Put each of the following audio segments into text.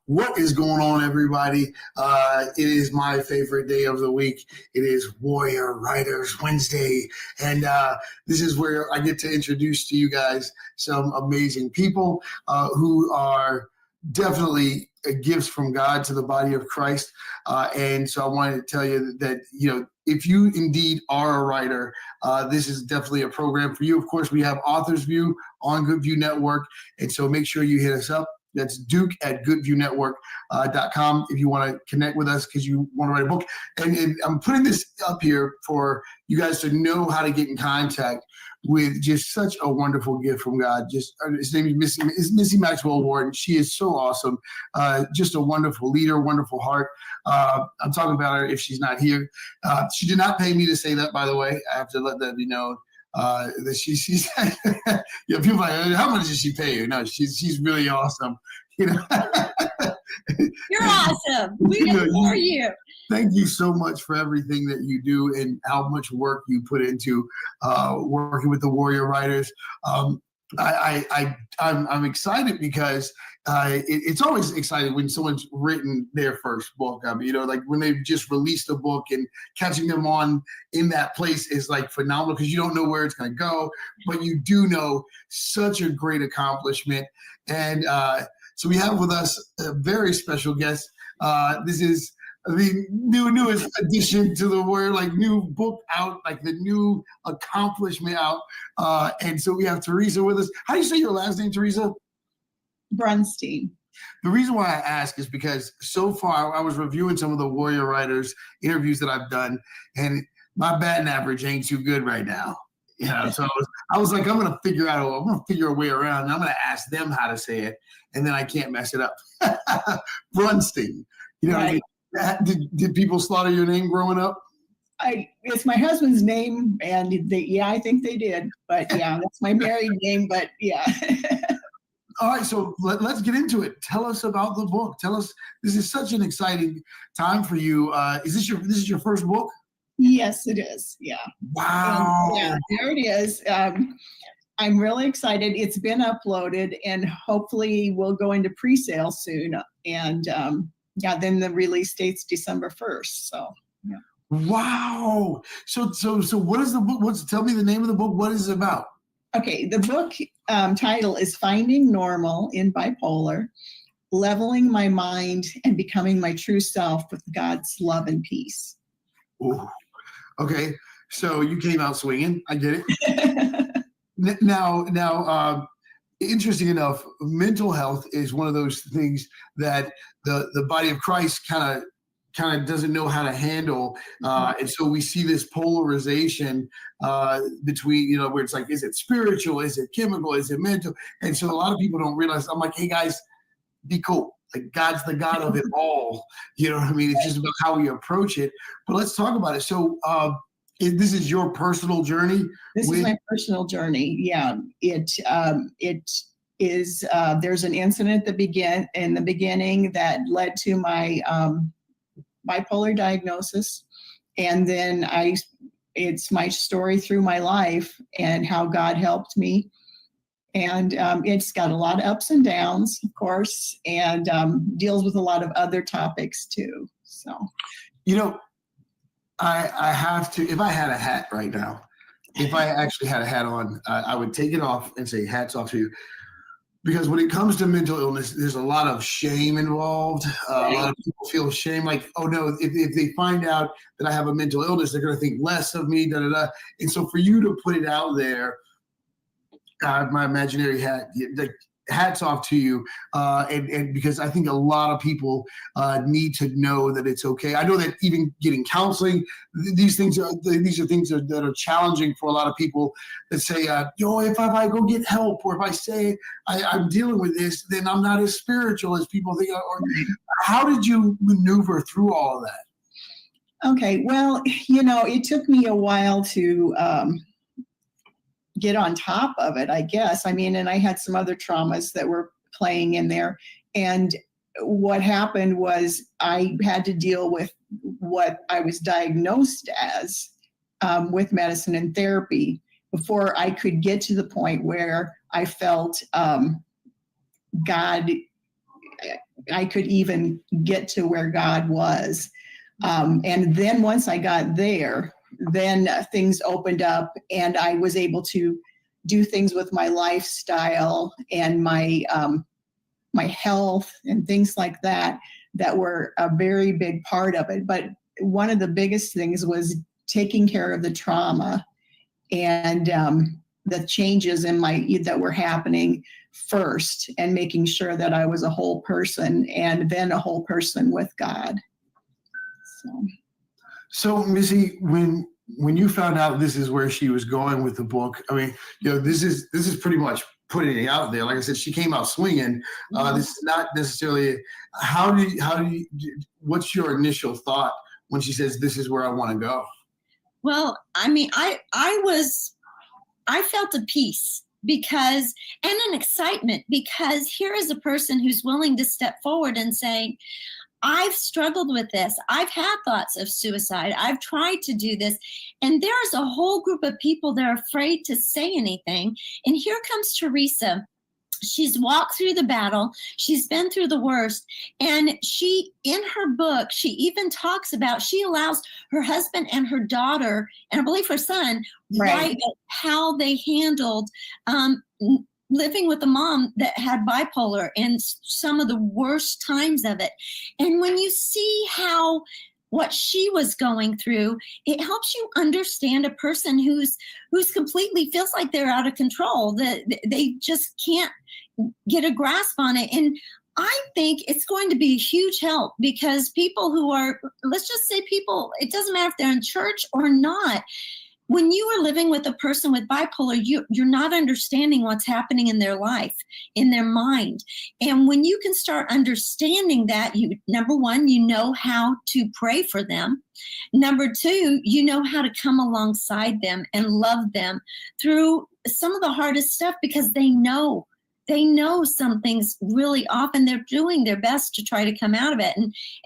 What is going on, everybody? It is my favorite day of the week. It is Warrior Writers Wednesday. And this is where I get to introduce to you guys some amazing people who are definitely gifts from God to the body of Christ. And so I wanted to tell you that, if you indeed are a writer, this is definitely a program for you. Of course, we have Author's View on Goodvue Network. And so make sure you hit us up. That's Duke at goodvuenetwork.com if you want to connect with us because you want to write a book. And I'm putting this up here for you guys to know how to get in contact with just such a wonderful gift from God. His name is Missy Maxwell Ward. She is so awesome. Just a wonderful leader, wonderful heart. I'm talking about her if she's not here. She did not pay me to say that, by the way. I have to let that be known. That she's people are like, how much does she pay you? No, she's really awesome. You're awesome. We adore you. Thank you so much for everything that you do and how much work you put into working with the Warrior Writers. I'm excited because it's always exciting when someone's written their first book. I mean, like when they've just released a book and catching them on in that place is like phenomenal because you don't know where it's going to go, but you do know such a great accomplishment. And so we have with us a very special guest. This is the newest addition to the word, like new book out, like the new accomplishment out. And so we have Teresa with us. How do you say your last name, Teresa? Brunstein. The reason why I ask is because so far I was reviewing some of the Warrior Writers interviews that I've done, and my batting average ain't too good right now. So I was like, I'm gonna figure a way around, and I'm gonna ask them how to say it, and then I can't mess it up. Brunstein. Right. Did people slaughter your name growing up? It's my husband's name, and I think they did. But yeah, that's my married name. But yeah. All right, so let's get into it. Tell us about the book. Tell us. This is such an exciting time for you. Is this your first book? Yes, it is. Yeah. Wow. Yeah, there it is. I'm really excited. It's been uploaded, and hopefully we'll go into pre-sale soon. And then the release date's December 1st. So. Yeah. Wow. So what is the book? Tell me the name of the book. What is it about? Okay, the book title is Finding Normal in Bipolar, Leveling My Mind and Becoming My True Self with God's Love and Peace. Ooh. Okay, so you came out swinging. I get it. Now, interesting enough, mental health is one of those things that the body of Christ kind of doesn't know how to handle. And so we see this polarization between, where it's like, is it spiritual? Is it chemical? Is it mental? And so a lot of people don't realize. I'm like, hey guys, be cool. Like God's the God of it all. You know what I mean? It's just about how we approach it. But let's talk about it. So this is your personal journey? This is my personal journey. Yeah. It is, there's an incident that began in the beginning that led to my bipolar diagnosis. And then it's my story through my life and how God helped me. And it's got a lot of ups and downs, of course, and deals with a lot of other topics too. So, I have to, if I had a hat right now, if I actually had a hat on, I would take it off and say, hats off to you. Because when it comes to mental illness, there's a lot of shame involved. A lot of people feel shame, like, oh no, if they find out that I have a mental illness, they're going to think less of me, da da da. And so for you to put it out there, my imaginary hat, like, hats off to you. And because I think a lot of people need to know that it's okay. I know that even getting counseling, these are things that are challenging for a lot of people that say, if I go get help, or if I say I'm dealing with this, then I'm not as spiritual as people think. Or how did you maneuver through all of that? Okay, well, it took me a while to get on top of it, I guess. I mean, and I had some other traumas that were playing in there. And what happened was I had to deal with what I was diagnosed as with medicine and therapy before I could get to the point where I felt God I could even get to where God was. And then once I got there, then things opened up and I was able to do things with my lifestyle and my health and things like that were a very big part of it. But one of the biggest things was taking care of the trauma and the changes in that were happening first, and making sure that I was a whole person and then a whole person with God. So Missy, when you found out this is where she was going with the book, I mean, this is pretty much putting it out there. Like I said, she came out swinging. This is not necessarily. How do you? What's your initial thought when she says, "This is where I want to go"? Well, I mean, I felt a peace and an excitement, because here is a person who's willing to step forward and say, I've struggled with this. I've had thoughts of suicide. I've tried to do this. And there's a whole group of people that are afraid to say anything. And here comes Teresa. She's walked through the battle. She's been through the worst. And she, in her book, she even talks about, she allows her husband and her daughter, and I believe her son, write how they handled living with a mom that had bipolar and some of the worst times of it. And when you see what she was going through, it helps you understand a person who's completely feels like they're out of control, that they just can't get a grasp on it. And I think it's going to be a huge help, because people who are, let's just say people, it doesn't matter if they're in church or not, when you are living with a person with bipolar, you're not understanding what's happening in their life, in their mind. And when you can start understanding that, number one, you know how to pray for them. Number two, you know how to come alongside them and love them through some of the hardest stuff, because they know some things really often. They're doing their best to try to come out of it.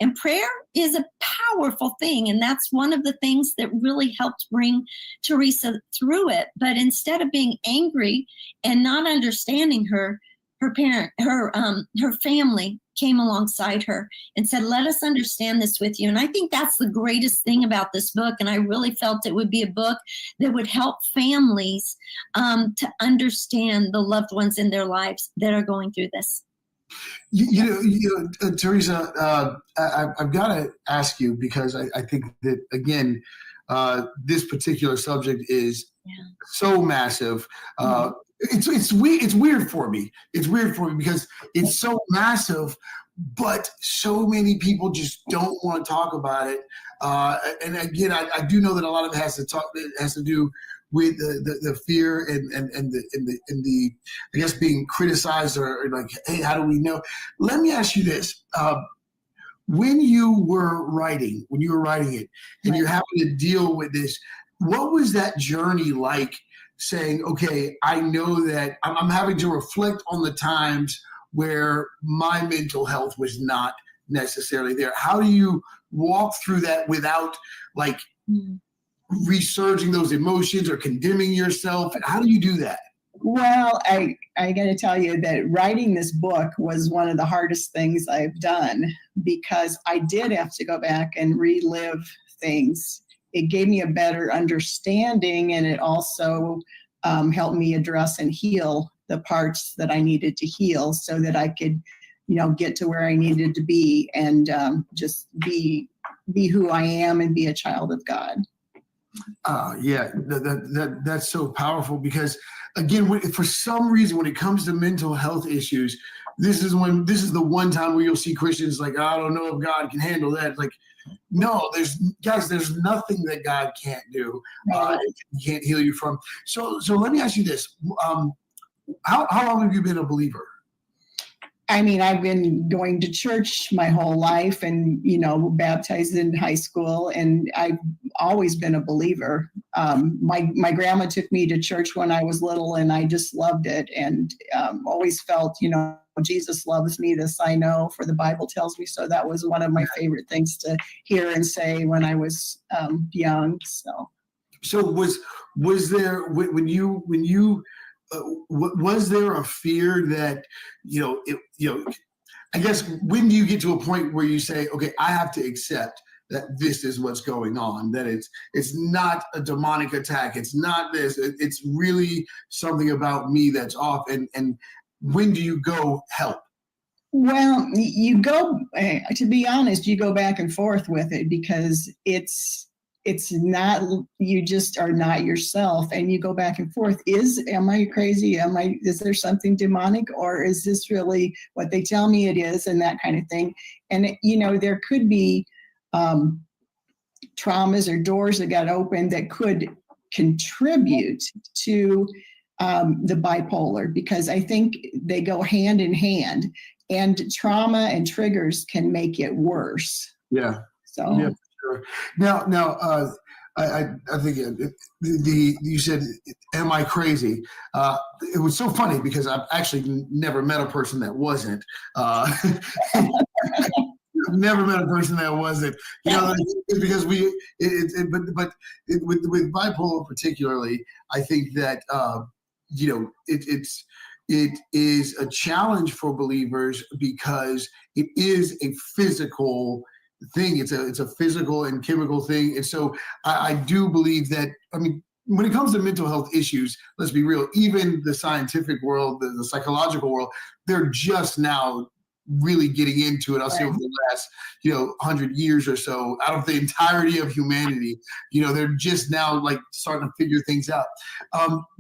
And prayer is a powerful thing. And that's one of the things that really helped bring Teresa through it. But instead of being angry and not understanding her family came alongside her and said, let us understand this with you. And I think that's the greatest thing about this book. And I really felt it would be a book that would help families to understand the loved ones in their lives that are going through this. Teresa, I've got to ask you, because I think that, again, this particular subject is so massive. It's weird for me. It's weird for me because it's so massive, but so many people just don't want to talk about it. And again, I do know that a lot of it has to do with the fear and the I guess being criticized, or like, hey, how do we know? Let me ask you this. When you were writing it and you're having to deal with this, what was that journey like? Saying, okay, I know that I'm having to reflect on the times where my mental health was not necessarily there. How do you walk through that without like resurging those emotions or condemning yourself? How do you do that? Well, I got to tell you that writing this book was one of the hardest things I've done, because I did have to go back and relive things. It gave me a better understanding, and it also helped me address and heal the parts that I needed to heal, so that I could, get to where I needed to be and just be who I am and be a child of God. That's so powerful, because again, for some reason, when it comes to mental health issues, this is the one time where you'll see Christians like, I don't know if God can handle that. Like, no, there's nothing that God can't do. He can't heal you from. So let me ask you this: how long have you been a believer? I mean, I've been going to church my whole life, and baptized in high school, and I've always been a believer. My grandma took me to church when I was little, and I just loved it, and always felt, Jesus loves me. This I know, for the Bible tells me so. That was one of my favorite things to hear and say when I was young. So was there when you was there a fear that I guess, when do you get to a point where you say, okay, I have to accept that this is what's going on, that it's not a demonic attack, it's not this, it's really something about me that's off, and when do you go help? Well, you go, to be honest, you go back and forth with it because it's not, you just are not yourself, and you go back and forth. Am I crazy? Is there something demonic, or is this really what they tell me it is, and that kind of thing? And, there could be traumas or doors that got opened that could contribute to the bipolar, because I think they go hand in hand, and trauma and triggers can make it worse. Yeah. So yeah, sure. Now, I think you said, "Am I crazy?" It was so funny because I've actually never met a person that wasn't. Never met a person that wasn't. Because with bipolar particularly, I think that it is a challenge for believers because it is a physical thing. It's a physical and chemical thing. And so I do believe that, when it comes to mental health issues, let's be real, even the scientific world, the psychological world, they're just now really getting into it. I'll say over the last, 100 years or so, out of the entirety of humanity, they're just now like starting to figure things out.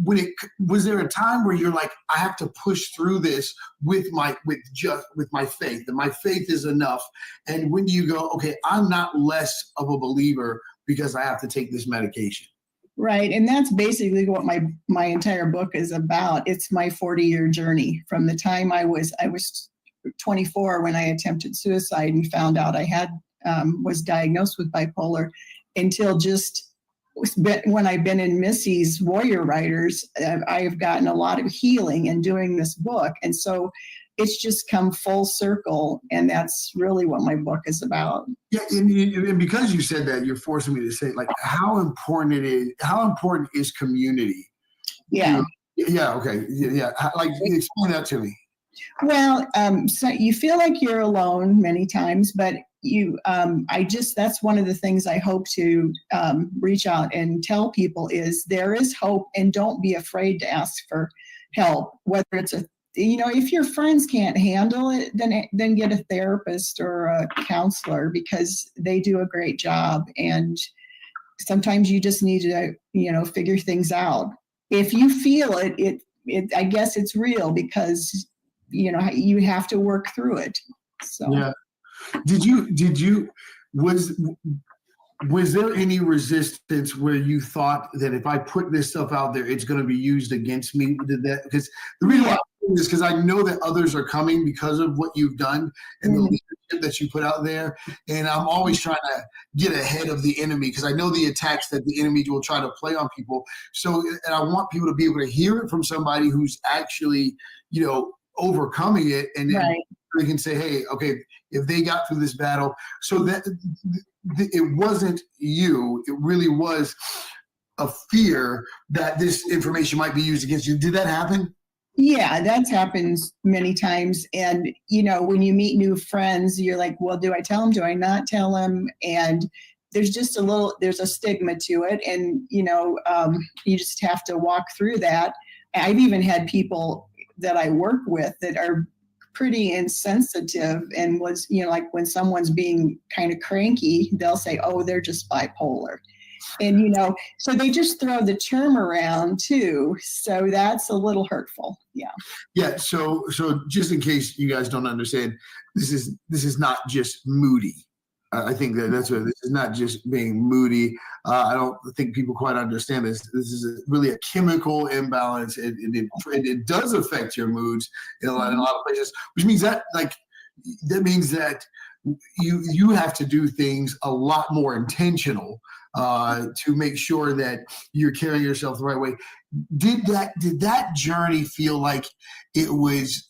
Was there a time where you're like, I have to push through this with my faith, and my faith is enough? And when do you go, okay, I'm not less of a believer because I have to take this medication? Right. And that's basically what my entire book is about. It's my 40-year journey from the time I was 24 when I attempted suicide and found out I was diagnosed with bipolar, until just when I've been in Missy's Warrior Writers, I have gotten a lot of healing in doing this book. And so it's just come full circle, and that's really what my book is about. Yeah, and because you said that, you're forcing me to say, like, how important is community? Yeah. Yeah. Okay. Yeah. Like, explain that to me. Well, so you feel like you're alone many times, but that's one of the things I hope to reach out and tell people is there is hope, and don't be afraid to ask for help. Whether it's if your friends can't handle it, then get a therapist or a counselor, because they do a great job. And sometimes you just need to, figure things out. If you feel it, I guess it's real, because you have to work through it. So yeah. Was there any resistance where you thought that if I put this stuff out there, it's going to be used against me? Because the reason why I'm doing this, because I know that others are coming because of what you've done and the leadership that you put out there. And I'm always trying to get ahead of the enemy, because I know the attacks that the enemy will try to play on people. So, and I want people to be able to hear it from somebody who's actually, overcoming it, and then they can say, hey, okay, if they got through this battle, so that it wasn't you, it really was a fear that this information might be used against you. Did that happen? Yeah, that happens many times. And, when you meet new friends, you're like, well, do I tell them? Do I not tell them? And there's a stigma to it. And, you just have to walk through that. I've even had people that I work with that are pretty insensitive, and like when someone's being kind of cranky, they'll say, oh, they're just bipolar. And, so they just throw the term around too. So that's a little hurtful. Yeah. Yeah. So just in case you guys don't understand, this is not just moody. I think that's what this is, not just being moody. I don't think people quite understand this. This is really a chemical imbalance. It does affect your moods in a lot of places, which means that you have to do things a lot more intentional to make sure that you're carrying yourself the right way. Did that journey feel like it was,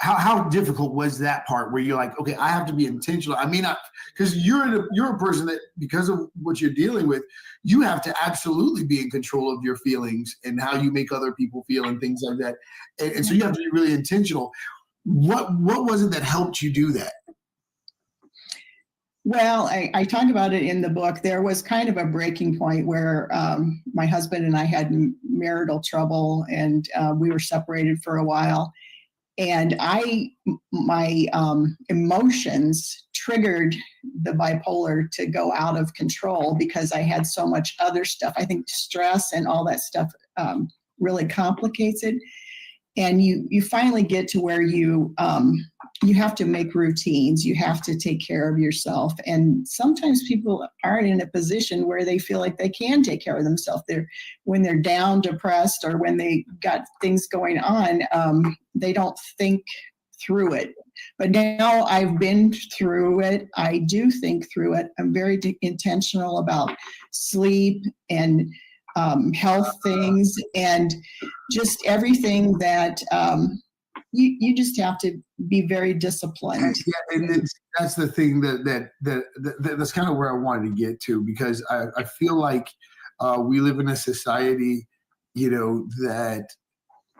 how difficult was that part where you're like, okay, I have to be intentional? I mean, because you're a person that, because of what you're dealing with, you have to absolutely be in control of your feelings and how you make other people feel and things like that. And so you have to be really intentional. what was it that helped you do that? Well, I talk about it in the book. There was kind of a breaking point where my husband and I had marital trouble, and we were separated for a while. And my emotions triggered the bipolar to go out of control because I had so much other stuff. I think stress and all that stuff really complicates it. And you finally get to where you have to make routines. You have to take care of yourself. And sometimes people aren't in a position where they feel like they can take care of themselves. When they're down, depressed, or when they got things going on, they don't think through it. But now I've been through it. I do think through it. I'm very intentional about sleep and health things and just everything that you just have to be very disciplined. Yeah, and that's the thing that's kind of where I wanted to get to, because I feel like we live in a society, that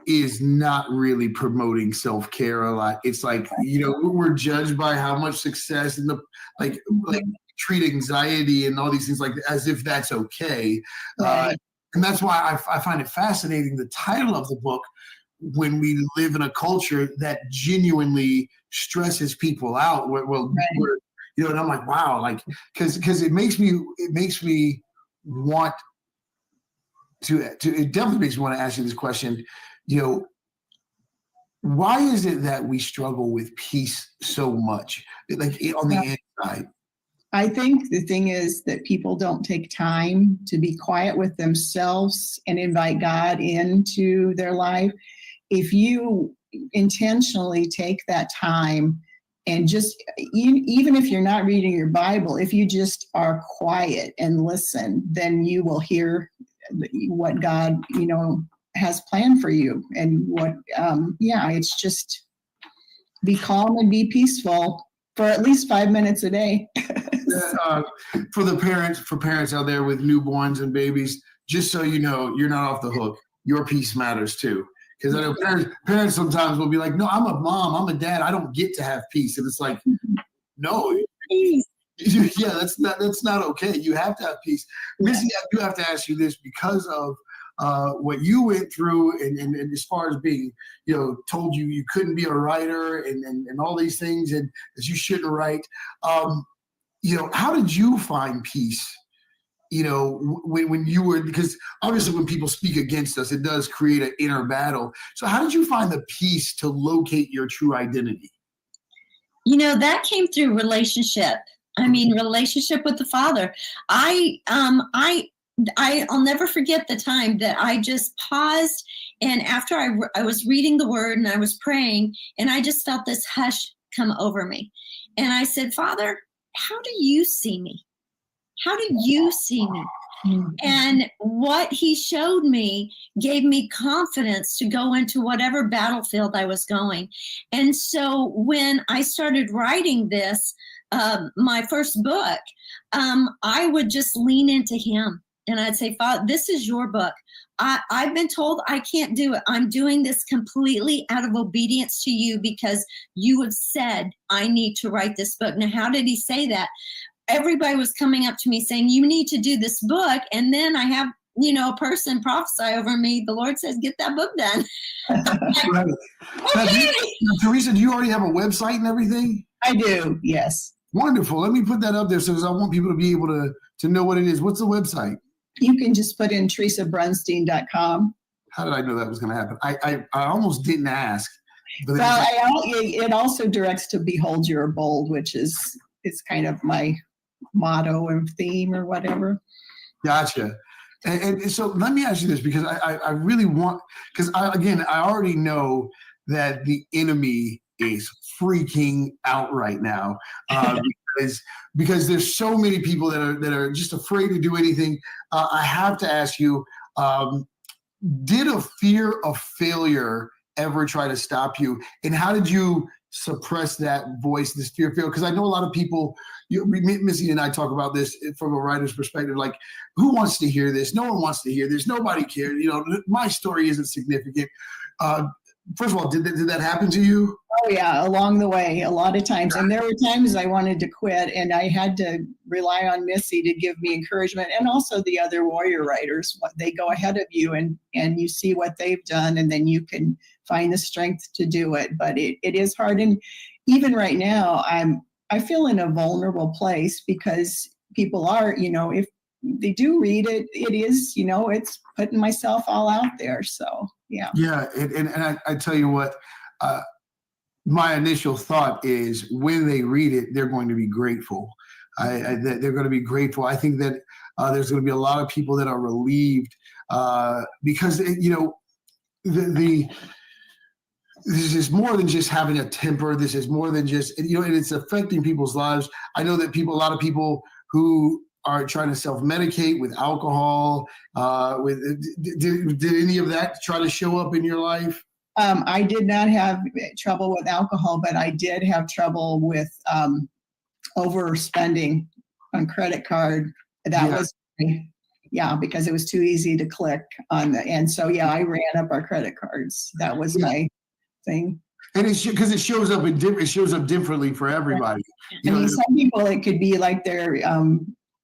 is not really promoting self-care a lot. It's like, we're judged by how much success and like treat anxiety and all these things like as if that's okay. Right. And that's why I find it fascinating, the title of the book, when we live in a culture that genuinely stresses people out. And I'm like, wow, like, because it makes me want to, it definitely makes me want to ask you this question. Why is it that we struggle with peace so much, like on the inside? I think the thing is that people don't take time to be quiet with themselves and invite God into their life. If you intentionally take that time and just, even if you're not reading your Bible, if you just are quiet and listen, then you will hear what God, has planned for you. And it's just be calm and be peaceful for at least 5 minutes a day. For parents out there with newborns and babies, just so you know, you're not off the hook. Your peace matters too. Because I know parents sometimes will be like, no, I'm a mom, I'm a dad, I don't get to have peace. And it's like, no, yeah, that's not okay. You have to have peace. Missy, I do have to ask you this because of what you went through, and as far as being, told you couldn't be a writer and all these things, and that you shouldn't write. How did you find peace? When you were, because obviously when people speak against us, it does create an inner battle. So how did you find the peace to locate your true identity? That came through relationship. Relationship with the Father. I'll never forget the time that I just paused, and after I was reading the Word and I was praying, and I just felt this hush come over me. And I said, Father, how do you see me? How do you see me? Mm-hmm. And what he showed me gave me confidence to go into whatever battlefield I was going. And so when I started writing this, my first book, I would just lean into him. And I'd say, Father, this is your book. I've been told I can't do it. I'm doing this completely out of obedience to you because you have said I need to write this book. Now, how did he say that? Everybody was coming up to me saying, you need to do this book. And then I have, a person prophesy over me. The Lord says, get that book done. Right. Okay. Teresa, do you already have a website and everything? I do, yes. Wonderful. Let me put that up there so I want people to be able to know what it is. What's the website? You can just put in teresabrunstein.com. How did I know that was going to happen? I almost didn't ask. But it also directs to Behold You're Bold, which is kind of my motto and theme or whatever. Gotcha. And so let me ask you this, because I really want, because I already know that the enemy is freaking out right now, because there's so many people that are just afraid to do anything. I have to ask you, did a fear of failure ever try to stop you? And how did you suppress that voice, this fear of failure? Because I know a lot of people, Missy and I talk about this from a writer's perspective, like, who wants to hear this? No one wants to hear this. Nobody cares. My story isn't significant. First of all, did that happen to you? Oh yeah, along the way, a lot of times. And there were times I wanted to quit and I had to rely on Missy to give me encouragement, and also the other warrior writers. They go ahead of you and you see what they've done, and then you can find the strength to do it. But it is hard. And even right now, I feel in a vulnerable place because people are, if they do read it, it is, it's putting myself all out there. So yeah. Yeah. And I tell you what, my initial thought is when they read it, they're going to be grateful. They're going to be grateful. I think that there's going to be a lot of people that are relieved because, this is more than just having a temper. This is more than just, and it's affecting people's lives. I know that a lot of people who are trying to self-medicate with alcohol, did any of that try to show up in your life? I did not have trouble with alcohol, but I did have trouble with overspending on credit card. That was, because it was too easy to click on and so I ran up our credit cards. That was my thing. And it's because it shows up differently for everybody. Some people it could be like they're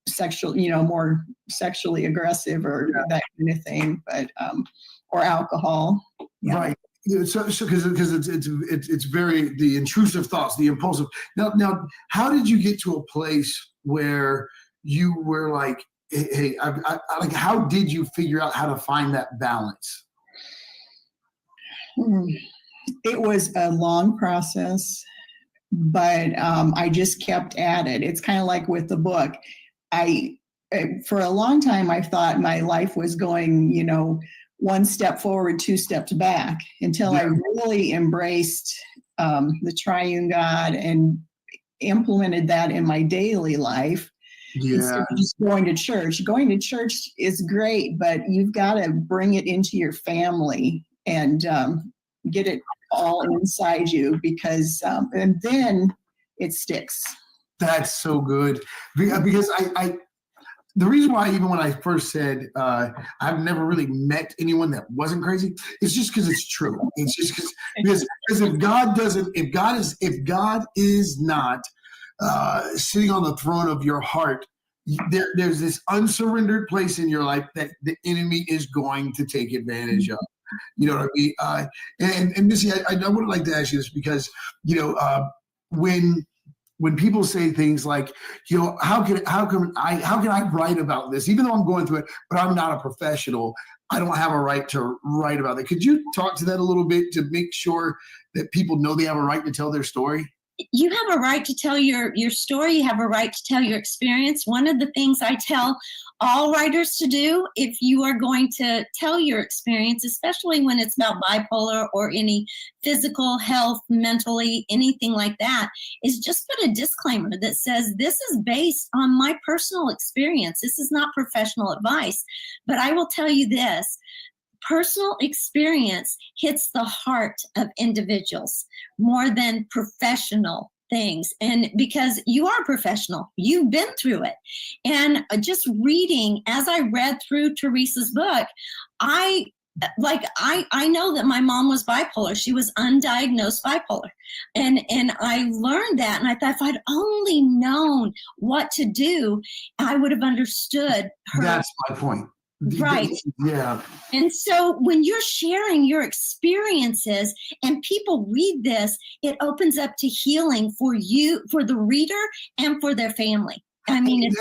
sexual, more sexually aggressive or that kind of thing, but or alcohol. Yeah. Right. So because it's very the intrusive thoughts, the impulsive. Now, how did you get to a place where you were like, hey, like, how did you figure out how to find that balance? It was a long process, but I just kept at it. It's kind of like with the book. For a long time, I thought my life was going, one step forward, two steps back, until I really embraced the triune God and implemented that in my daily life. Instead of just going to church. Going to church is great, but you've got to bring it into your family and get it all inside you because, and then it sticks. That's so good because the reason why, even when I first said I've never really met anyone that wasn't crazy, it's just because it's true. It's just because if God is not sitting on the throne of your heart, there's this unsurrendered place in your life that the enemy is going to take advantage of. You know what I mean? And Missy, I would like to ask you this because when people say things like, how can I write about this, even though I'm going through it, but I'm not a professional, I don't have a right to write about it. Could you talk to that a little bit to make sure that people know they have a right to tell their story? You have a right to tell your story. You have a right to tell your experience. One of the things I tell all writers to do, if you are going to tell your experience, especially when it's about bipolar or any physical health, mentally, anything like that, is just put a disclaimer that says, this is based on my personal experience. This is not professional advice. But I will tell you this. Personal experience hits the heart of individuals more than professional things. And because you are a professional, you've been through it. And just reading, as I read through Teresa's book, I know that my mom was bipolar. She was undiagnosed bipolar. And I learned that. And I thought, if I'd only known what to do, I would have understood her. That's my point. Right. Yeah. And so when you're sharing your experiences and people read this, it opens up to healing for you, for the reader, and for their family. I mean,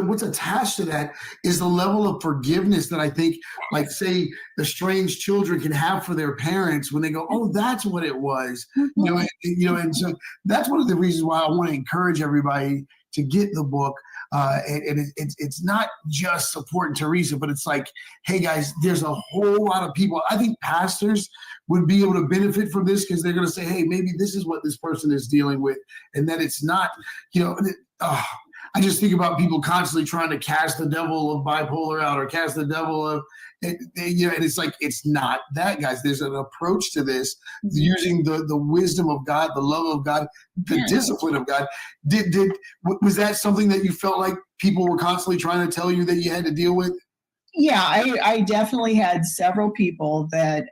what's attached to that is the level of forgiveness that I think, like, say, estranged children can have for their parents when they go, "Oh, that's what it was," and so that's one of the reasons why I want to encourage everybody to get the book. And it's not just supporting Teresa, but it's like, hey guys, there's a whole lot of people. I think pastors would be able to benefit from this because they're going to say, hey, maybe this is what this person is dealing with, and that it's not, I just think about people constantly trying to cast the devil of bipolar out or cast the devil of, and it's like, it's not that, guys. There's an approach to this using the wisdom of God, the love of God, the discipline of God. Was that something that you felt like people were constantly trying to tell you that you had to deal with? Yeah, I definitely had several people that,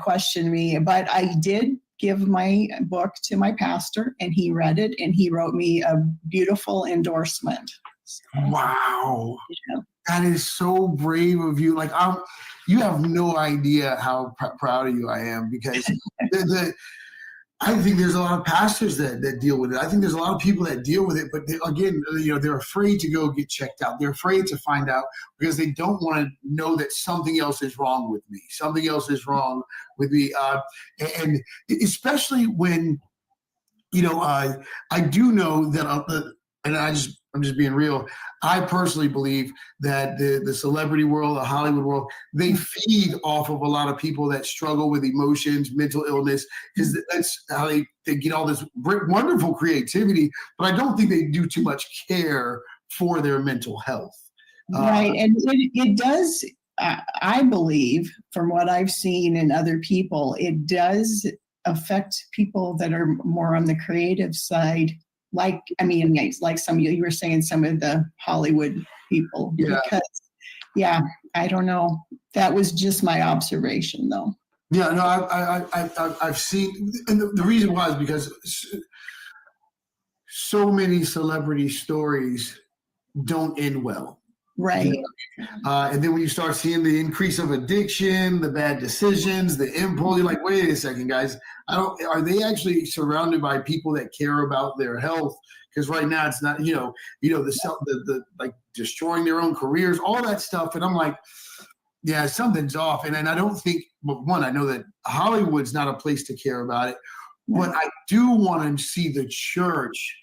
question me. But I did give my book to my pastor, and he read it, and he wrote me a beautiful endorsement. So, Wow. you know. That is so brave of you. Like, you have no idea how proud of you I am, because I think there's a lot of pastors that deal with it. I think there's a lot of people that deal with it, but again, they're afraid to go get checked out. They're afraid to find out because they don't want to know that something else is wrong with me. Something else is wrong with me, and especially when I do know that, and I'm just being real. I personally believe that the celebrity world, the Hollywood world, they feed off of a lot of people that struggle with emotions, mental illness, because that's how they get all this wonderful creativity. But I don't think they do too much care for their mental health. Right, and it does. I believe, from what I've seen in other people, it does affect people that are more on the creative side. Like some of you were saying, some of the Hollywood people. Yeah. Because, I don't know. That was just my observation, though. Yeah, no, I've seen, and the reason why is because so many celebrity stories don't end well. Right. And then when you start seeing the increase of addiction, the bad decisions, the impulse, you're like, wait a second, guys. Are they actually surrounded by people that care about their health? Because right now it's not, the like destroying their own careers, all that stuff. And I'm like, yeah, something's off. And I don't think, well, one, I know that Hollywood's not a place to care about it, but I do want to see the church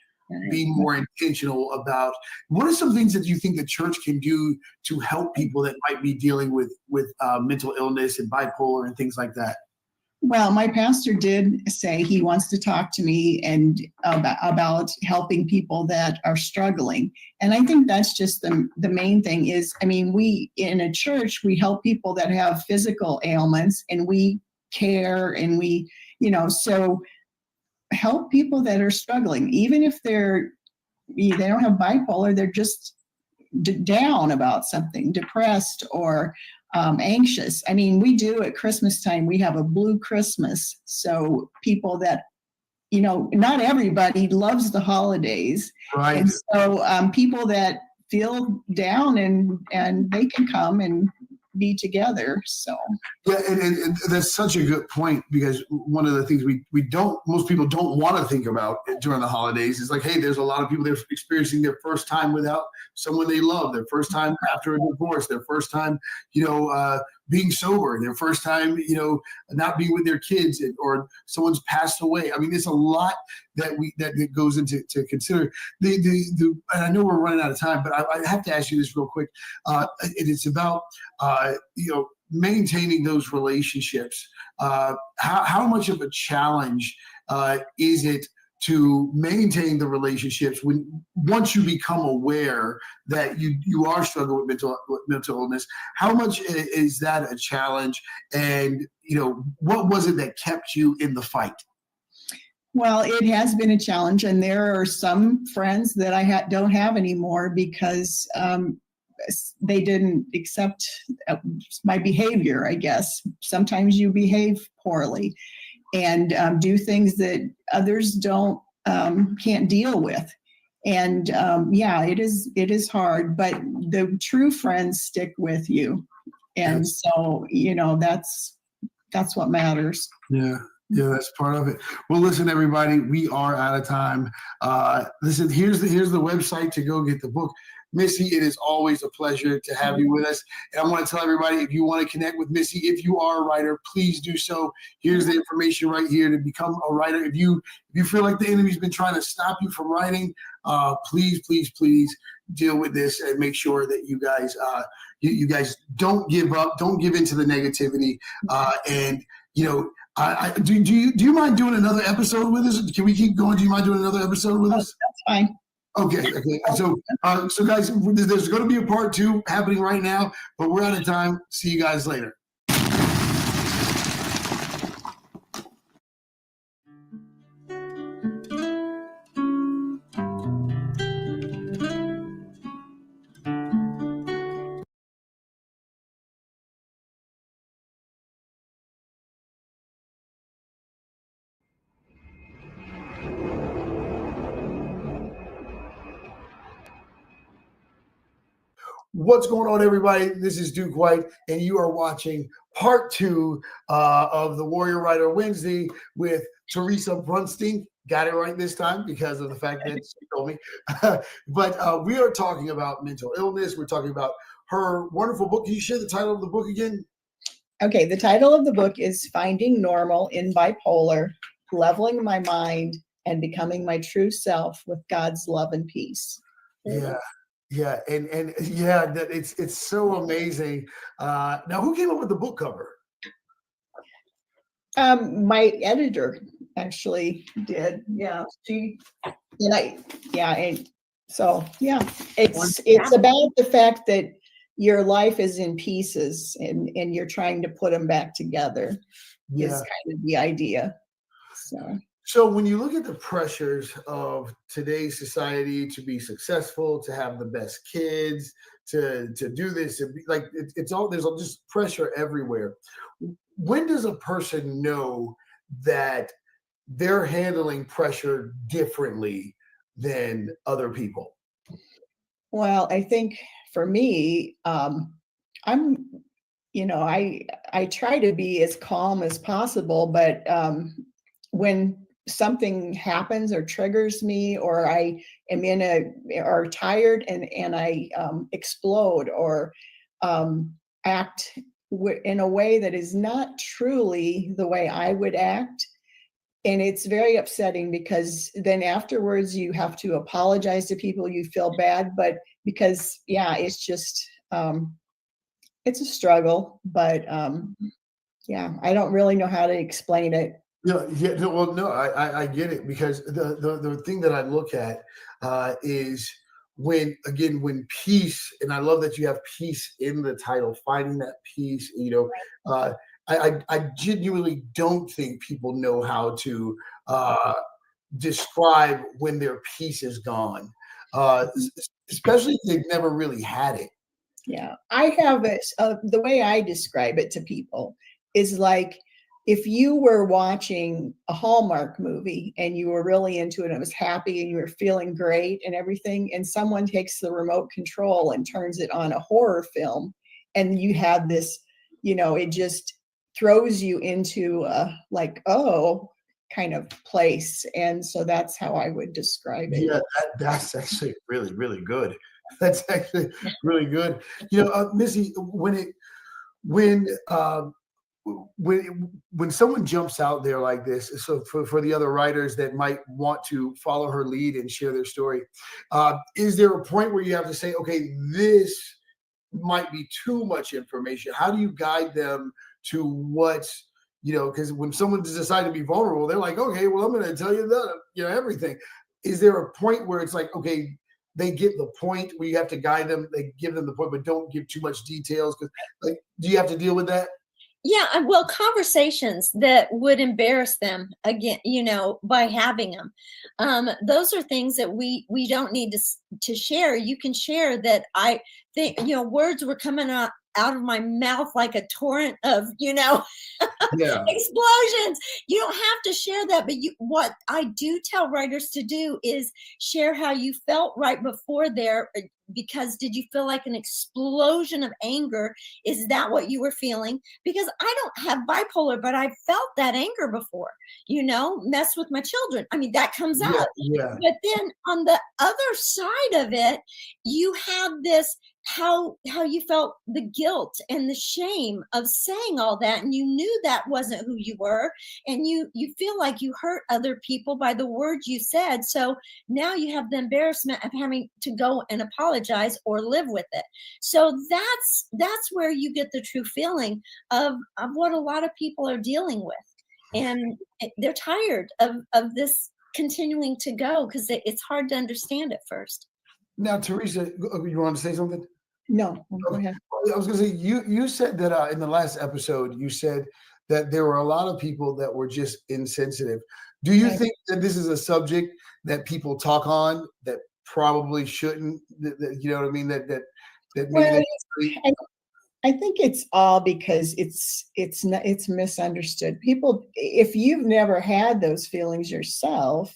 be more intentional about what are some things that you think the church can do to help people that might be dealing with mental illness and bipolar and things like that. Well, my pastor did say he wants to talk to me and about helping people that are struggling. And I think that's just the main thing is, we in a church, we help people that have physical ailments, and we care, and we, so help people that are struggling, even if they don't have bipolar, they're just down about something, depressed or anxious. We do at Christmas time, we have a blue Christmas. So people that, not everybody loves the holidays. Right. And so people that feel down and they can come and be together. So yeah, and that's such a good point, because one of the things most people don't want to think about during the holidays is like, hey, there's a lot of people that are experiencing their first time without someone they love, their first time after a divorce, their first time being sober, their first time not being with their kids, or someone's passed away. There's a lot that goes into to consider. And I know we're running out of time, but I have to ask you this real quick. It's about maintaining those relationships. How much of a challenge is it to maintain the relationships once you become aware that you are struggling with mental illness? How much is that a challenge? And what was it that kept you in the fight? Well, it has been a challenge, and there are some friends that I don't have anymore because they didn't accept my behavior, I guess. Sometimes you behave poorly and do things that others can't deal with. And it is hard, but the true friends stick with you. And so, that's what matters. Yeah. Yeah, that's part of it. Well, listen, everybody, we are out of time. Listen, here's the website to go get the book. Missy, it is always a pleasure to have you with us. And I want to tell everybody, if you want to connect with Missy, if you are a writer, please do so. Here's the information right here to become a writer. If you feel like the enemy's been trying to stop you from writing, please deal with this and make sure that you guys you guys don't give up, don't give into the negativity, and do you mind doing another episode with us? Can we keep going? Do you mind doing another episode with us? That's fine. Okay. So guys, there's going to be a part 2 happening right now, but we're out of time. See you guys later. What's going on, everybody? This is Duke White, and you are watching part two of the Warrior Writer Wednesday with Teresa Brunstein. Got it right this time because of the fact that she told me. But we are talking about mental illness. We're talking about her wonderful book. Can you share the title of the book again? Okay, the title of the book is Finding Normal in Bipolar, Leveling My Mind and Becoming My True Self with God's Love and Peace. Yeah. Yeah, and yeah, that it's so amazing. Now, who came up with the book cover? My editor actually did. Yeah, and so yeah, it's about the fact that your life is in pieces and you're trying to put them back together. Yeah. Is kind of the idea. So when you look at the pressures of today's society to be successful, to have the best kids, to do this, and like it's all there's just pressure everywhere. When does a person know that they're handling pressure differently than other people? Well, I think for me, I'm, I try to be as calm as possible, but when something happens or triggers me, or I am or tired and I explode or act in a way that is not truly the way I would act. And it's very upsetting because then afterwards you have to apologize to people, you feel bad, but because, it's just, it's a struggle, but I don't really know how to explain it. I get it because the thing that I look at is when peace, and I love that you have peace in the title, finding that peace. I genuinely don't think people know how to describe when their peace is gone, especially if they've never really had it. Yeah, I have it. The way I describe it to people is like if you were watching a Hallmark movie and you were really into it and it was happy and you were feeling great and everything, and someone takes the remote control and turns it on a horror film, and you have this, it just throws you into kind of place. And so that's how I would describe it. Yeah, that's actually really, really good. That's actually really good. Missy, when someone jumps out there like this, so for the other writers that might want to follow her lead and share their story, is there a point where you have to say, okay, this might be too much information? How do you guide them to what's, because when someone decides to be vulnerable, they're like, okay, well, I'm going to tell you everything. Is there a point where it's like, okay, they get the point where you have to guide them, they give them the point, but don't give too much details? Because do you have to deal with that? Yeah, well, conversations that would embarrass them again, by having them. Those are things that we don't need to share. You can share that I think, words were coming out of my mouth like a torrent of, explosions. You don't have to share that, but what I do tell writers to do is share how you felt right before there. Because did you feel like an explosion of anger? Is that what you were feeling? Because I don't have bipolar, but I felt that anger before, mess with my children. I mean, that comes out. Yeah. But then on the other side of it, you have this, how you felt the guilt and the shame of saying all that, and you knew that wasn't who you were, and you feel like you hurt other people by the words you said. So now you have the embarrassment of having to go and apologize or live with it. So that's where you get the true feeling of what a lot of people are dealing with, and they're tired of this continuing to go because it's hard to understand at first. Now, Teresa, you want to say something? No, go ahead. I was going to say, you said that in the last episode, you said that there were a lot of people that were just insensitive. Do you think that this is a subject that people talk on that probably shouldn't? You know what I mean? That maybe. Well, I think it's all because it's misunderstood. People, if you've never had those feelings yourself,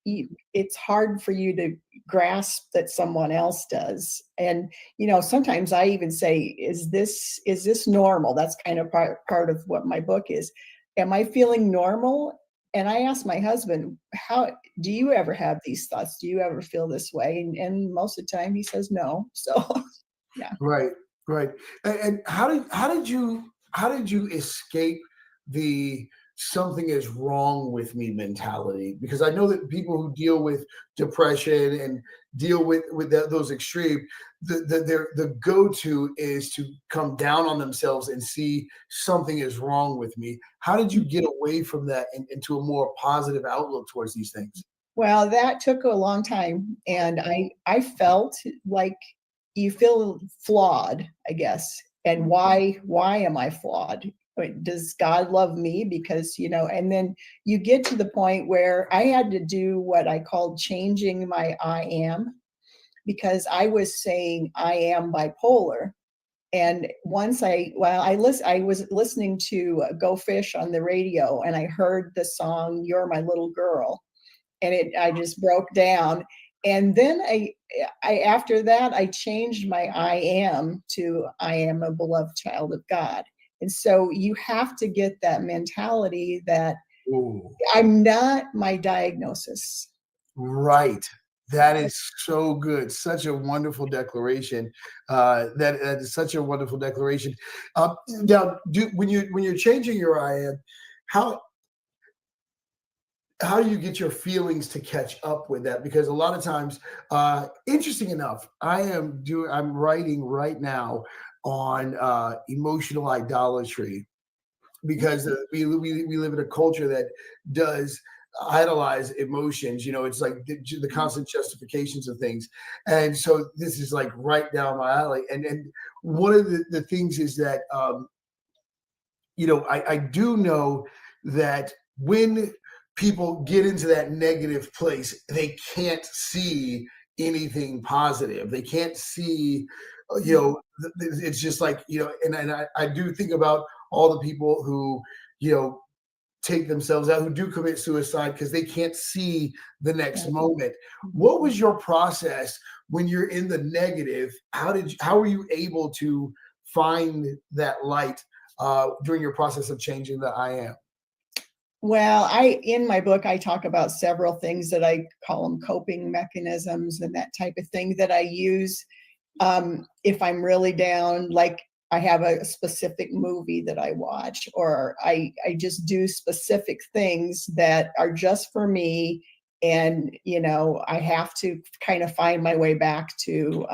it's hard for you to grasp that someone else does. And, sometimes I even say, is this normal? That's kind of part of what my book is. Am I feeling normal? And I asked my husband, how do you ever have these thoughts? Do you ever feel this way? And most of the time he says no. So yeah. Right, right. And how did you escape the something is wrong with me mentality? Because I know that people who deal with depression and deal with those extreme, the go-to is to come down on themselves and see something is wrong with me. How did you get away from that and into a more positive outlook towards these things? Well, that took a long time, and I felt like you feel flawed, I guess. And why am I flawed? Does God love me? Because, and then you get to the point where I had to do what I called changing my I am, because I was saying I am bipolar. And once I was listening to Go Fish on the radio, and I heard the song "You're My Little Girl," and I just broke down. And then I after that I changed my I am to I am a beloved child of God. And so you have to get that mentality that Ooh. I'm not my diagnosis. Right. That is so good. Such a wonderful declaration. That is such a wonderful declaration. Now, when you're changing your I am, how how do you get your feelings to catch up with that? Because a lot of times, interesting enough, I'm writing right now on emotional idolatry, because we live in a culture that does idolize emotions. It's like the constant justifications of things. And so this is like right down my alley. And one of the things is that I do know that when people get into that negative place, they can't see anything positive. They can't see, it's just like, and I do think about all the people who, take themselves out, who do commit suicide because they can't see the next moment. What was your process when you're in the negative? How were you able to find that light during your process of changing the I am? Well, in my book, I talk about several things that I call them coping mechanisms and that type of thing that I use if I'm really down. Like, I have a specific movie that I watch, or I just do specific things that are just for me. And, I have to kind of find my way back to,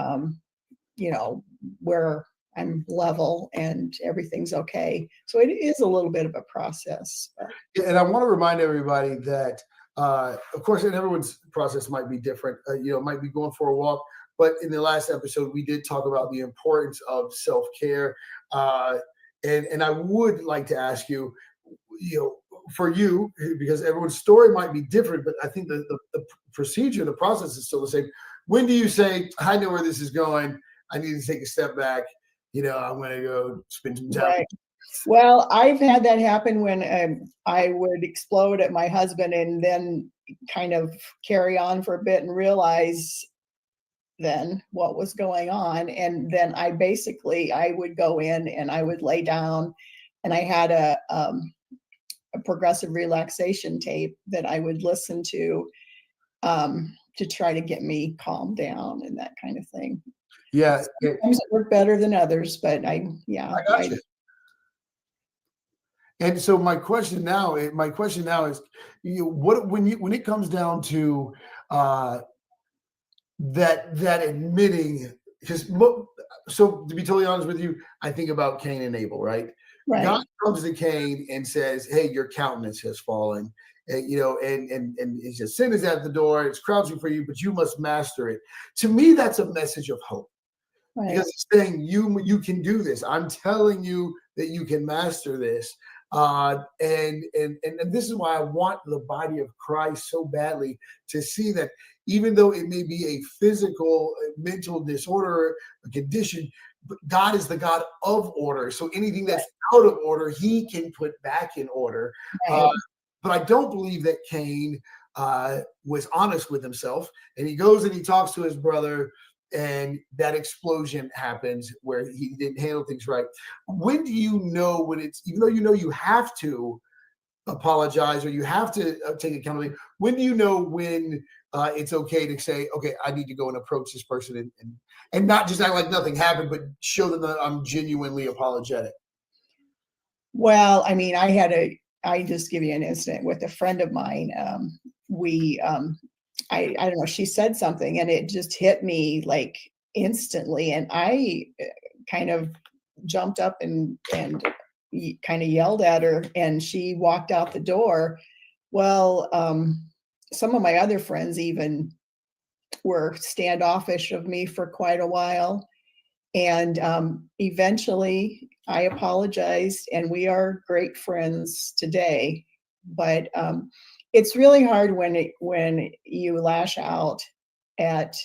where I'm level and everything's okay. So it is a little bit of a process. Yeah, and I want to remind everybody that, of course, and everyone's process might be different. Might be going for a walk. But in the last episode, we did talk about the importance of self-care. And I would like to ask you, for you, because everyone's story might be different, but I think the procedure, the process is still the same. When do you say, I know where this is going, I need to take a step back, I'm going to go spend some time. Right. Well, I've had that happen when I would explode at my husband and then kind of carry on for a bit and realize then what was going on. And then I would go in and I would lay down, and I had a progressive relaxation tape that I would listen to try to get me calmed down and that kind of thing. Yeah. Sometimes it worked better than others, but I got you. And so my question now is, when it comes down to that admitting, because so to be totally honest with you, I think about Cain and Abel, right? Right. God comes to Cain and says, "Hey, your countenance has fallen." And he says, "Sin is at the door; it's crouching for you, but you must master it." To me, that's a message of hope. Right. Because it's saying you can do this. I'm telling you that you can master this. And this is why I want the body of Christ so badly to see that even though it may be a physical, mental disorder, a condition, but God is the God of order. So anything that's out of order, he can put back in order. Right. But I don't believe that Cain was honest with himself, and he goes and he talks to his brother, and that explosion happens where he didn't handle things right. When do you know when it's, even though you know you have to apologize or you have to take accountability, when do you know when it's okay to say, okay, I need to go and approach this person and not just act like nothing happened, but show them that I'm genuinely apologetic? Well, I mean, I just give you an incident with a friend of mine. I don't know, she said something and it just hit me like instantly. And I kind of jumped up and kind of yelled at her, and she walked out the door. Well, some of my other friends even were standoffish of me for quite a while. And eventually I apologized, and we are great friends today. But it's really hard when you lash out at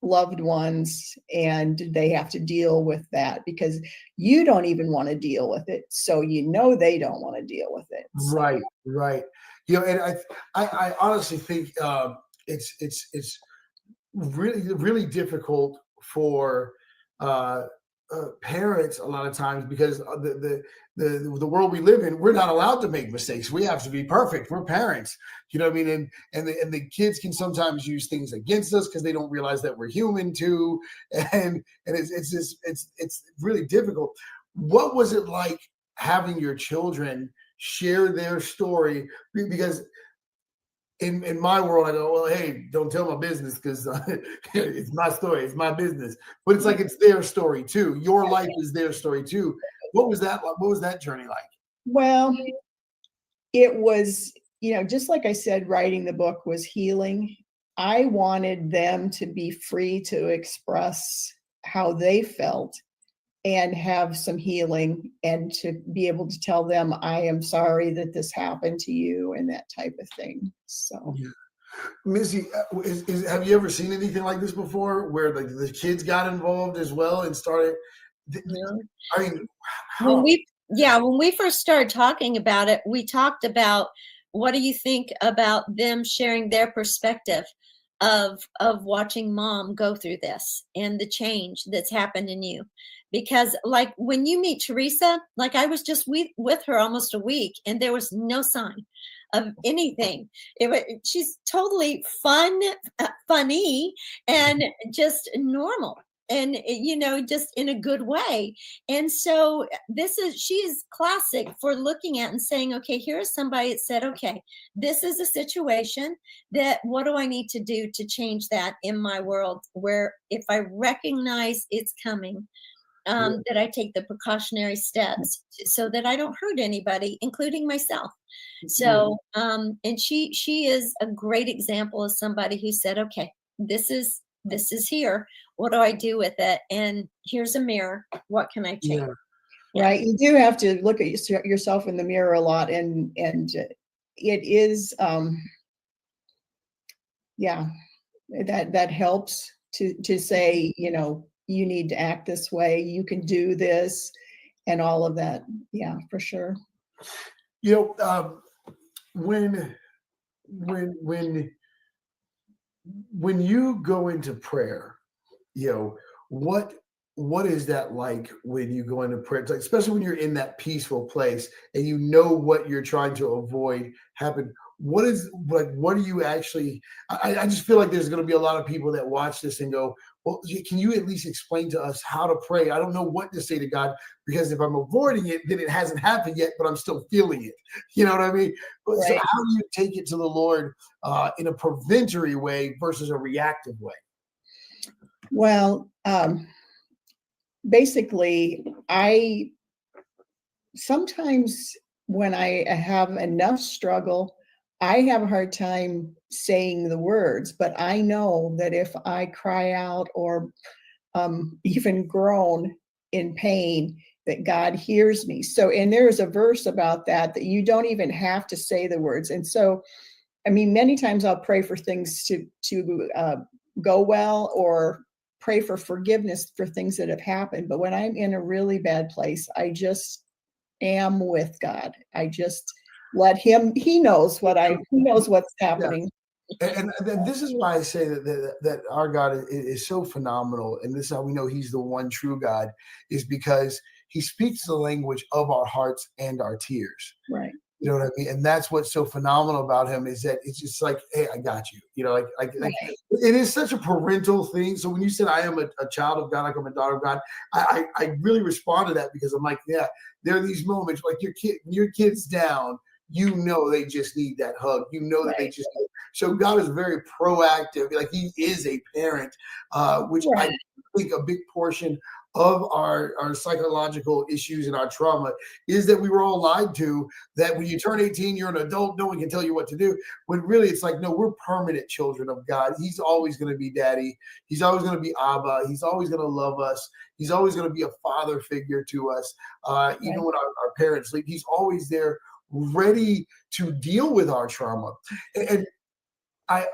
loved ones and they have to deal with that, because you don't even want to deal with it. So you know they don't want to deal with it. So. Right. And I honestly think it's really difficult for parents a lot of times, because the world we live in, we're not allowed to make mistakes. We have to be perfect. We're parents, you know what I mean? And the kids can sometimes use things against us because they don't realize that we're human too. And it's really difficult. What was it like having your children share their story? Because in my world, I go, well, hey, don't tell my business, because it's my story, it's my business. But it's like it's their story too. Your life is their story too. What was that? What was that journey like? Well, it was, just like I said, writing the book was healing. I wanted them to be free to express how they felt and have some healing, and to be able to tell them, I am sorry that this happened to you, and that type of thing. So, yeah. Missy, have you ever seen anything like this before, where like the kids got involved as well and started? Yeah. I mean, when we first started talking about it, we talked about, what do you think about them sharing their perspective of watching mom go through this and the change that's happened in you? Because like when you meet Teresa, like I was just with her almost a week, and there was no sign of anything. She's totally funny, and just normal, and just in a good way. And so she is classic for looking at and saying, okay, here's somebody that said, okay, this is a situation that, what do I need to do to change that in my world, where if I recognize it's coming, that I take the precautionary steps so that I don't hurt anybody, including myself. So, and she is a great example of somebody who said, okay, this is here. What do I do with it? And here's a mirror. What can I change? Yeah. Right. You do have to look at yourself in the mirror a lot, and it is, that helps to say, you need to act this way, you can do this, and all of that. Yeah, for sure. When you go into prayer, what is that like when you go into prayer? It's like, especially when you're in that peaceful place and you know what you're trying to avoid happen. What do you actually? I just feel like there's going to be a lot of people that watch this and go, well, can you at least explain to us how to pray? I don't know what to say to God, because if I'm avoiding it, then it hasn't happened yet, but I'm still feeling it. You know what I mean? Right. So how do you take it to the Lord in a preventatory way versus a reactive way? Well, basically, sometimes when I have enough struggle, I have a hard time saying the words, but I know that if I cry out or even groan in pain, that God hears me. So, and there's a verse about that you don't even have to say the words. And so, I mean, many times I'll pray for things to go well, or pray for forgiveness for things that have happened. But when I'm in a really bad place, I just am with God. I just let him, he knows what's happening. And this is why I say that our God is so phenomenal, and this is how we know He's the one true God, is because He speaks the language of our hearts and our tears. Right. You know what I mean? And that's what's so phenomenal about Him, is that it's just like, hey, I got you. You know, like Right. it is such a parental thing. So when you said I am a child of God, like I'm a daughter of God, I really respond to that, because I'm like, yeah, there are these moments like your kid's down. You know they just need that hug. You know that they Right. just need. So God is very proactive. Like He is a parent, which I Right. think a big portion of our psychological issues and our trauma is that we were all lied to, that when you turn 18, you're an adult, no one can tell you what to do. When really it's like, no, we're permanent children of God. He's always going to be daddy. He's always going to be Abba. He's always going to love us. He's always going to be a father figure to us. Even Right. when our parents leave, He's always there ready to deal with our trauma. And I,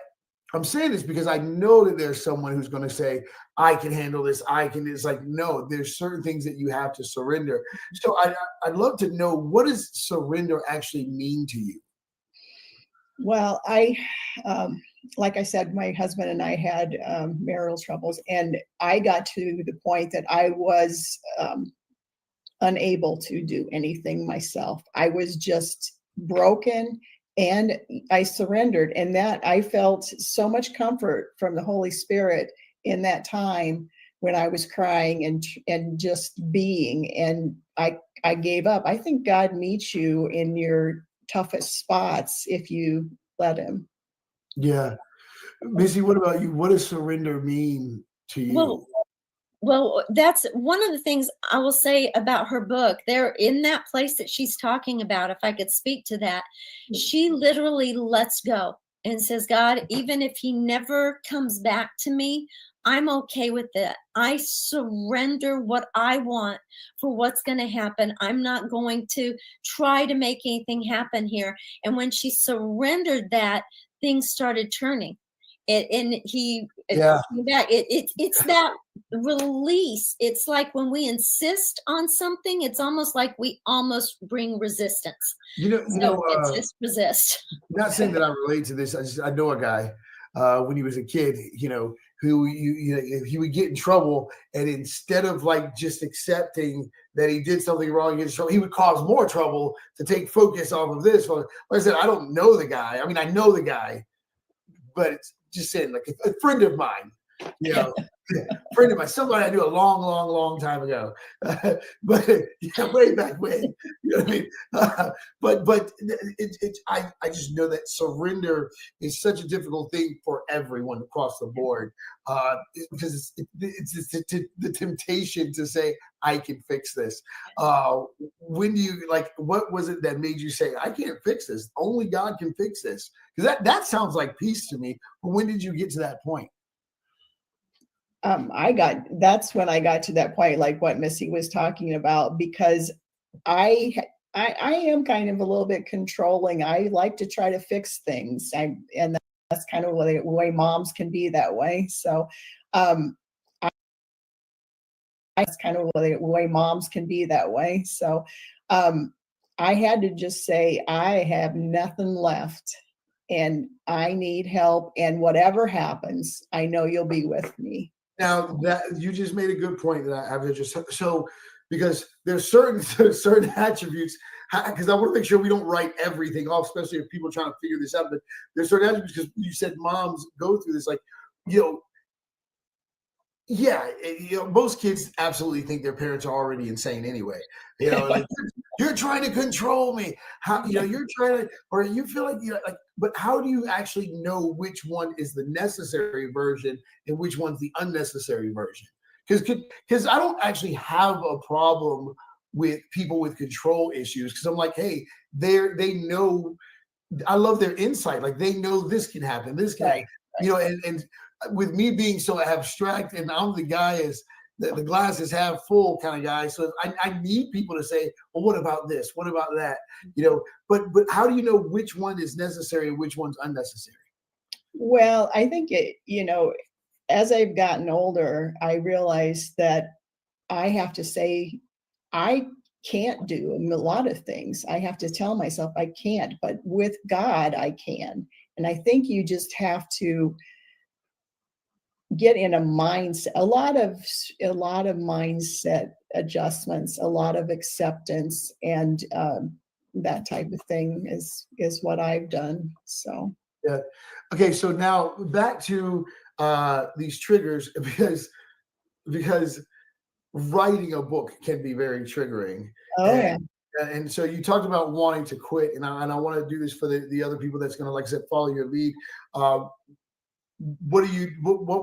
I'm saying this because I know that there's someone who's going to say, I can handle this. It's like, no, there's certain things that you have to surrender. So I'd love to know, what does surrender actually mean to you? Well, like I said, my husband and I had marital troubles, and I got to the point that I was unable to do anything myself. I was just broken, and I surrendered, and that I felt so much comfort from the Holy Spirit in that time when I was crying and just being, and I gave up. I think God meets you in your toughest spots if you let Him. Yeah. Missy, what about you? What does surrender mean to Well, you? well, that's one of the things I will say about her book. There, in that place that she's talking about, if I could speak to that, she literally lets go and says, God, even if he never comes back to me, I'm okay with that. I surrender what I want for what's going to happen. I'm not going to try to make anything happen here. And when she surrendered that, things started turning. It Yeah. came back. It's that release. It's like when we insist on something, it's almost like we almost bring resistance. So it's just resist. Not saying that I relate to this. I know a guy when he was a kid, who he would get in trouble, and instead of like just accepting that he did something wrong, he would cause more trouble to take focus off of this. Like I said, I don't know the guy. I mean, I know the guy, but it's just saying, like a friend of mine, you know, friend of mine, somebody I knew a long, long, long time ago, but yeah, way back when, you know what I mean? But I just know that surrender is such a difficult thing for everyone across the board, because it's the temptation to say, I can fix this. When do you, like, what was it that made you say, I can't fix this? Only God can fix this? Because that sounds like peace to me. But when did you get to that point? That's when I got to that point, like what Missy was talking about, because I I am kind of a little bit controlling. I like to try to fix things. And that's kind of the way moms can be that way. So um that's kind of the way moms can be that way. So I had to just say, I have nothing left and I need help. And whatever happens, I know you'll be with me. Now that you just made a good point that I have to just so because there's certain attributes, because I want to make sure we don't write everything off, especially if people are trying to figure this out. But there's certain attributes, because you said moms go through this, like, you know, yeah, most kids absolutely think their parents are already insane anyway. Like, you're trying to control me. How, you're trying to, or you feel like, like, but how do you actually know which one is the necessary version and which one's the unnecessary version? Because I don't actually have a problem with people with control issues, because I'm like, hey, they know. I love their insight. Like, they know this can happen, this can happen. Right. And with me being so abstract, and I'm the guy is the glass is half full kind of guy. So I need people to say, well, what about this? What about that? But how do you know which one is necessary and which one's unnecessary? Well, I think as I've gotten older, I realized that I have to say, I can't do a lot of things. I have to tell myself I can't, but with God, I can. And I think you just have to get in a mindset, a lot of mindset adjustments, a lot of acceptance, and that type of thing is what I've done. So Yeah. Okay. So now back to these triggers, because writing a book can be very triggering. oh yeah. And so you talked about wanting to quit, and I want to do this for the other people that's going to, like I said, follow your lead. What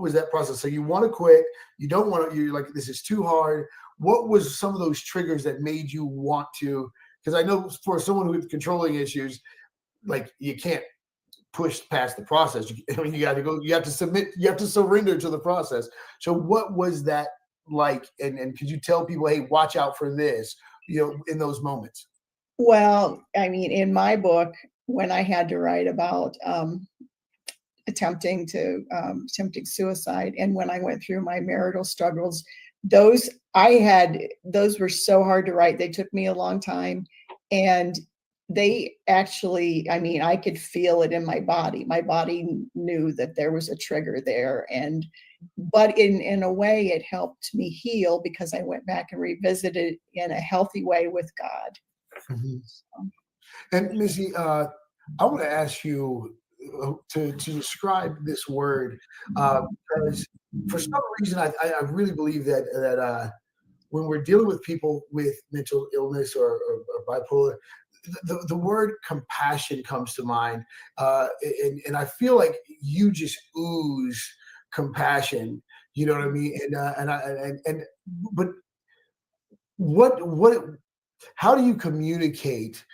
was that process? So you want to quit, you don't want to, you're like, this is too hard. What was some of those triggers that made you want to? Because I know for someone with controlling issues, like you can't push past the process. I mean, you got to go, you have to submit, you have to surrender to the process. So what was that like? And could you tell people, hey, watch out for this, in those moments? Well, I mean, in my book, when I had to write about attempting suicide, and when I went through my marital struggles, those were so hard to write. They took me a long time, and they actually, I mean, I could feel it in my body. My body knew that there was a trigger there, but in a way it helped me heal, because I went back and revisited in a healthy way with God. Mm-hmm. And Missy, I want to ask you to describe this word, because for some reason I really believe that when we're dealing with people with mental illness or bipolar, the word compassion comes to mind, and I feel like you just ooze compassion. You know what I mean? But what how do you communicate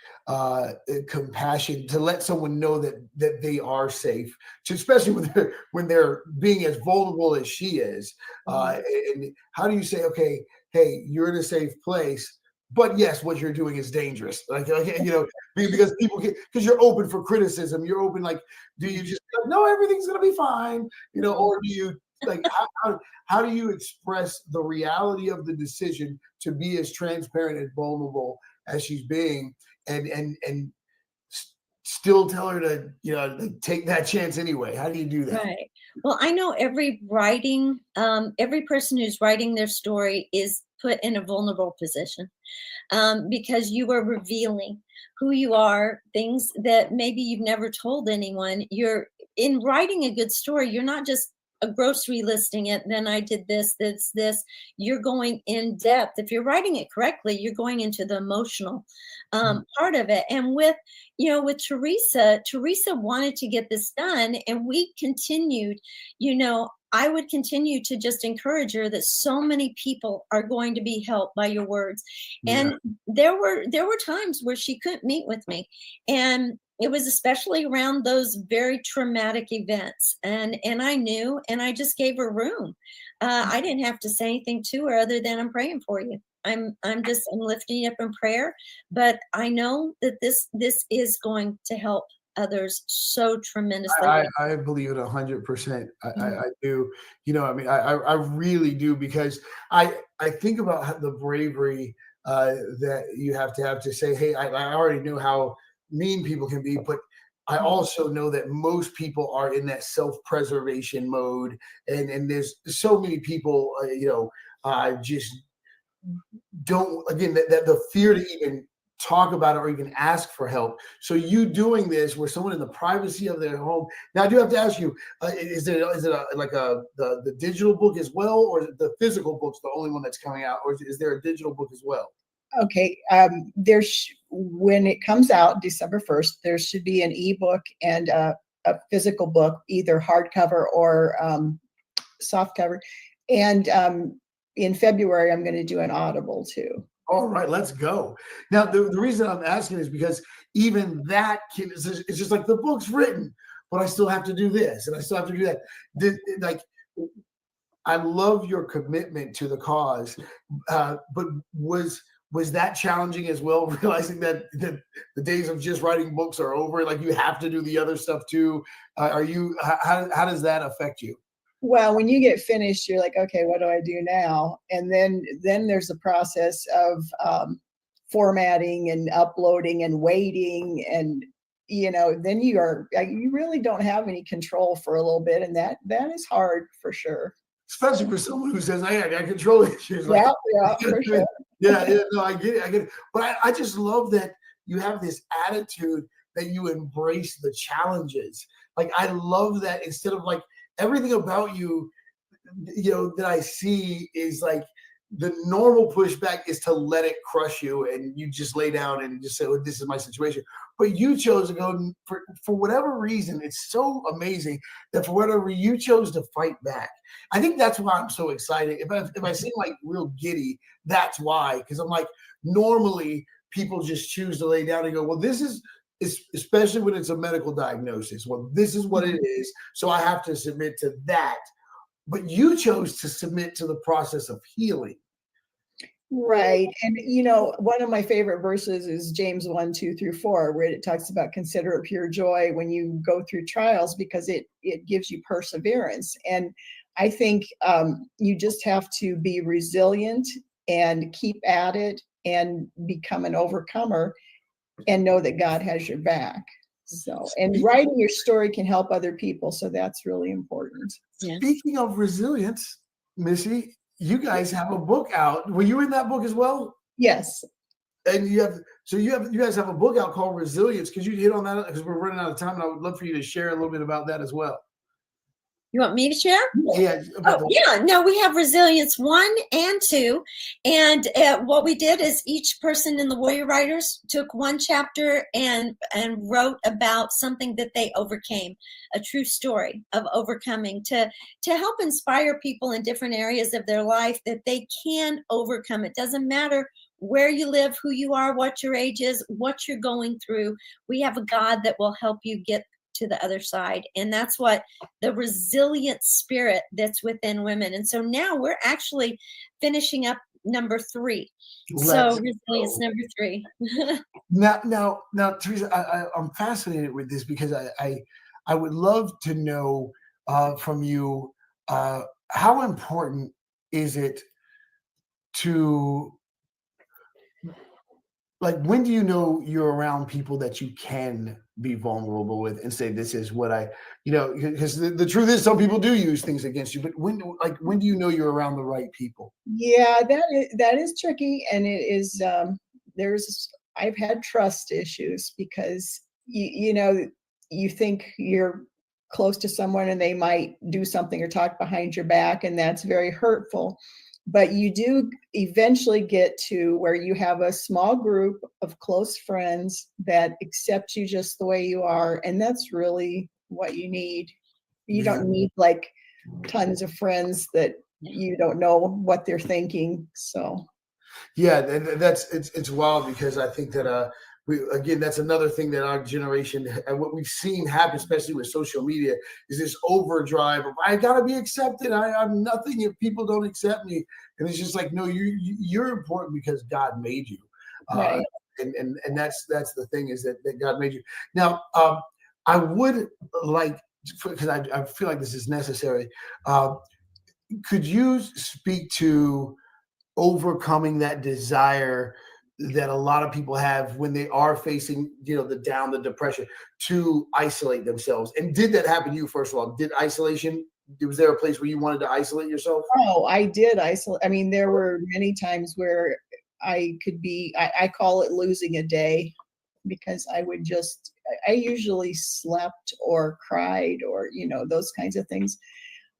compassion to let someone know that they are safe, especially when they're being as vulnerable as she is? And how do you say, okay, hey, you're in a safe place, but yes, what you're doing is dangerous. Like because because you're open for criticism. You're open. Like, do you just no, everything's gonna be fine, or do you like how do you express the reality of the decision to be as transparent and vulnerable as she's being, and still tell her to take that chance anyway? How do you do that? Right. Well, I know every person who's writing their story is put in a vulnerable position, because you are revealing who you are, things that maybe you've never told anyone. You're in writing a good story. You're not just a grocery listing it, then I did this. You're going in depth. If you're writing it correctly, you're going into the emotional part of it. And with Teresa wanted to get this done, and we continued, I would continue to just encourage her that so many people are going to be helped by your words. Yeah. And there were times where she couldn't meet with me, and it was especially around those very traumatic events. And I knew, and I just gave her room. I didn't have to say anything to her other than, I'm praying for you. I'm lifting you up in prayer, but I know that this is going to help others so tremendously. I believe it 100%. I do. I mean, I really do, because I think about the bravery that you have to say, hey, I already know how mean people can be, but I also know that most people are in that self-preservation mode, and there's so many people, just don't, again, that the fear to even talk about it or even ask for help. So you doing this where someone in the privacy of their home. Now I do have to ask you, is it the digital book as well, or is it the physical book's the only one that's coming out, or is there a digital book as well? Okay, when it comes out December 1st, there should be an ebook and a physical book, either hardcover or soft cover. And in February, I'm going to do an Audible too. All right, let's go. Now, the reason I'm asking is because even that it's just like the book's written, but I still have to do this and I still have to do that. I love your commitment to the cause, but was that challenging as well, realizing that the days of just writing books are over? Like, you have to do the other stuff too. How does that affect you? Well, when you get finished, you're like, okay, what do I do now? And then there's the process of formatting and uploading and waiting, and then you really don't have any control for a little bit. And that is hard for sure. Especially for someone who says, I got control issues. Like, Yeah, for sure. No, I get it. But I just love that you have this attitude that you embrace the challenges. Like, I love that instead of like everything about you, that I see is like the normal pushback is to let it crush you and you just lay down and just say, oh, this is my situation. But you chose to go for whatever reason. It's so amazing that for whatever you chose to fight back. I think that's why I'm so excited. If I seem like real giddy, that's why. Because I'm like, normally people just choose to lay down and go, well, this is, especially when it's a medical diagnosis. Well, this is what it is. So I have to submit to that. But you chose to submit to the process of healing. Right. And, one of my favorite verses is James 1:2-4, where it talks about consider it pure joy when you go through trials, because it gives you perseverance. And I think you just have to be resilient and keep at it and become an overcomer and know that God has your back. So, and writing your story can help other people. So that's really important. Speaking of resilience, Missy, you guys have a book out. Were you in that book as well? Yes. And you guys have a book out called Resilience. Could you hit on that? Because we're running out of time, and I would love for you to share a little bit about that as well. You want me to share? Yeah. No, we have Resilience 1 and 2. And what we did is each person in the Warrior Writers took one chapter and wrote about something that they overcame, a true story of overcoming, to help inspire people in different areas of their life that they can overcome. It doesn't matter where you live, who you are, what your age is, what you're going through. We have a God that will help you get to the other side. And that's what the resilient spirit that's within women. And so now we're actually finishing up number 3. So resilience number 3. Now, Teresa, I'm fascinated with this because I would love to know from you how important is it to, like, when do you know you're around people that you can be vulnerable with and say, this is what because the truth is some people do use things against you, but when do you know you're around the right people? Yeah, that is tricky. And it is, I've had trust issues because, you think you're close to someone and they might do something or talk behind your back, and that's very hurtful. But you do eventually get to where you have a small group of close friends that accept you just the way you are. And that's really what you need. You don't need like tons of friends that you don't know what they're thinking. So. Yeah, it's wild because I think that that's another thing that our generation and what we've seen happen, especially with social media, is this overdrive of I gotta be accepted. I'm nothing if people don't accept me, and it's just like, no, you're important because God made you, right. And that's the thing, is that God made you. Now, I would like, because I feel like this is necessary. Could you speak to overcoming that desire that a lot of people have when they are facing, the depression, to isolate themselves? And did that happen to you, first of all? Was there a place where you wanted to isolate yourself? Oh, I did isolate. I mean, there were many times where I call it losing a day, because I usually slept or cried or, those kinds of things.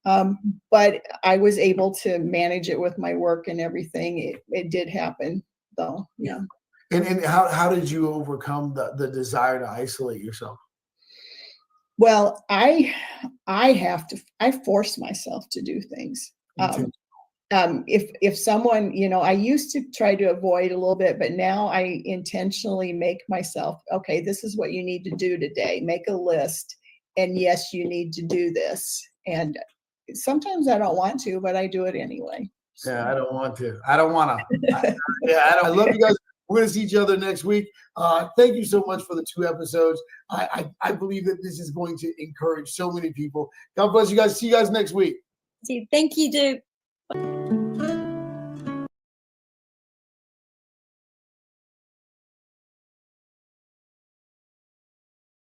But I was able to manage it with my work and everything. It did happen though. Yeah. And how did you overcome the desire to isolate yourself? Well, I force myself to do things. If someone, I used to try to avoid a little bit, but now I intentionally make myself, okay, this is what you need to do today. Make a list. And yes, you need to do this. And sometimes I don't want to, but I do it anyway. So. Yeah, I don't want to. I love you guys. We're going to see each other next week. Thank you so much for the 2 episodes. I believe that this is going to encourage so many people. God bless you guys. See you guys next week. Thank you, Duke.